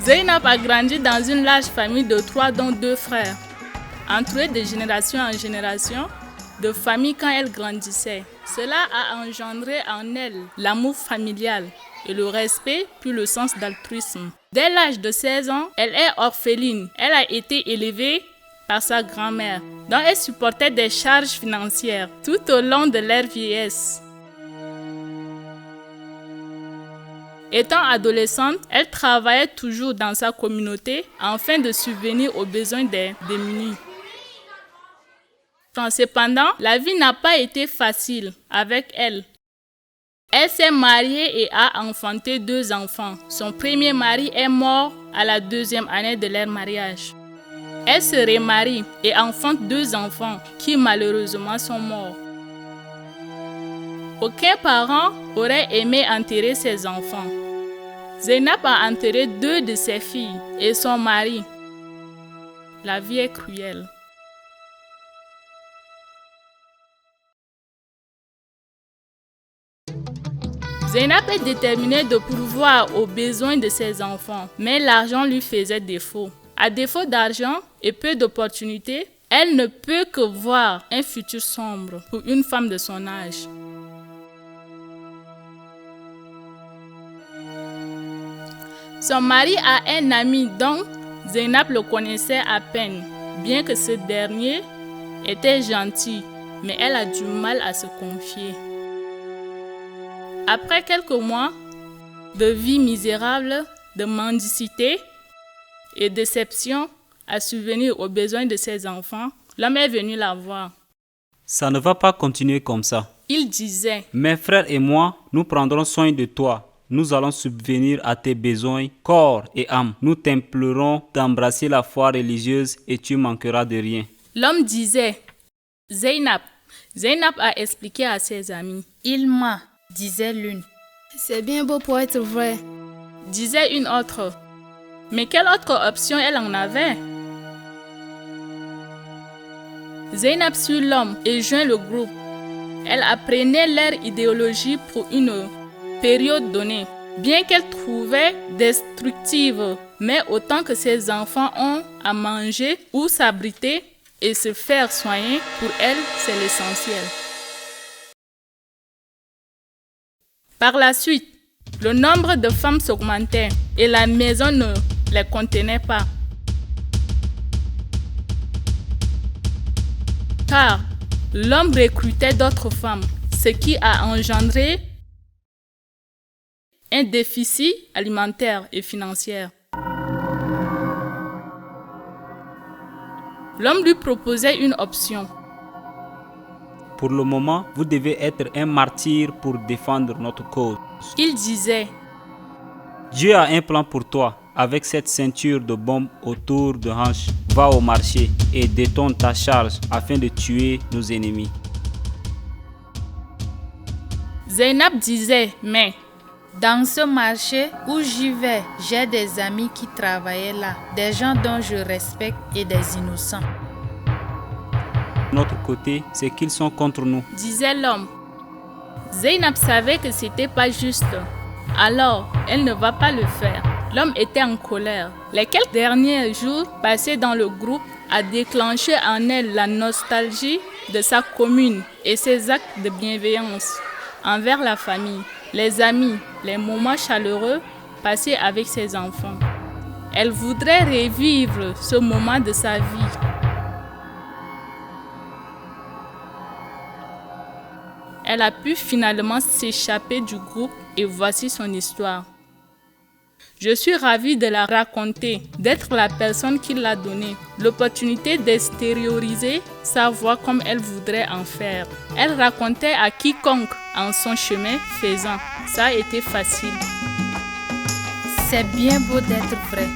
Zainab a grandi dans une large famille de 3 dont 2 frères, entourée de génération en génération de famille quand elle grandissait. Cela a engendré en elle l'amour familial et le respect puis le sens d'altruisme. Dès l'âge de 16 ans, elle est orpheline. Elle a été élevée par sa grand-mère, dont elle supportait des charges financières tout au long de leur vieillesse. Étant adolescente, elle travaillait toujours dans sa communauté afin de subvenir aux besoins des démunis. Cependant, la vie n'a pas été facile avec elle. Elle s'est mariée et a enfanté 2 enfants. Son premier mari est mort à la 2e année de leur mariage. Elle se remarie et enfante 2 enfants qui malheureusement sont morts. Aucun parent aurait aimé enterrer ses enfants. Zainab a enterré 2 de ses filles et son mari. La vie est cruelle. Zainab est déterminée de pourvoir aux besoins de ses enfants, mais l'argent lui faisait défaut. À défaut d'argent et peu d'opportunités, elle ne peut que voir un futur sombre pour une femme de son âge. Son mari a un ami dont Zainab le connaissait à peine, bien que ce dernier était gentil, mais elle a du mal à se confier. Après quelques mois de vie misérable, de mendicité et déception à subvenir aux besoins de ses enfants, l'homme est venu la voir. Ça ne va pas continuer comme ça. Il disait: Mes frères et moi, nous prendrons soin de toi. Nous allons subvenir à tes besoins, corps et âme. Nous t'implorons d'embrasser la foi religieuse et tu manqueras de rien. L'homme disait: Zainab. Zainab a expliqué à ses amis. Il m'a, disait l'une. C'est bien beau pour être vrai, disait une autre. Mais quelle autre option elle en avait? Zainab suit l'homme et joint le groupe. Elle apprenait leur idéologie pour une période donnée, bien qu'elle trouvait destructive. Mais autant que ses enfants ont à manger ou s'abriter et se faire soigner, pour elle, c'est l'essentiel. Par la suite, le nombre de femmes s'augmentait et la maison ne les contenait pas. Car l'homme recrutait d'autres femmes, ce qui a engendré un déficit alimentaire et financier. L'homme lui proposait une option. Pour le moment, vous devez être un martyr pour défendre notre cause. Il disait: Dieu a un plan pour toi. Avec cette ceinture de bombes autour de hanches, va au marché et détonne ta charge afin de tuer nos ennemis. Zainab disait: Mais dans ce marché où j'y vais, j'ai des amis qui travaillaient là, des gens dont je respecte et des innocents. De notre côté, c'est qu'ils sont contre nous, disait l'homme. Zainab savait que c'était pas juste. Alors, elle ne va pas le faire. L'homme était en colère. Les quelques derniers jours passés dans le groupe a déclenché en elle la nostalgie de sa commune et ses actes de bienveillance envers la famille, les amis, les moments chaleureux passés avec ses enfants. Elle voudrait revivre ce moment de sa vie. Elle a pu finalement s'échapper du groupe et voici son histoire. Je suis ravie de la raconter, d'être la personne qui l'a donnée, l'opportunité d'extérioriser sa voix comme elle voudrait en faire. Elle racontait à quiconque en son chemin faisant. Ça a été facile. C'est bien beau d'être vrai.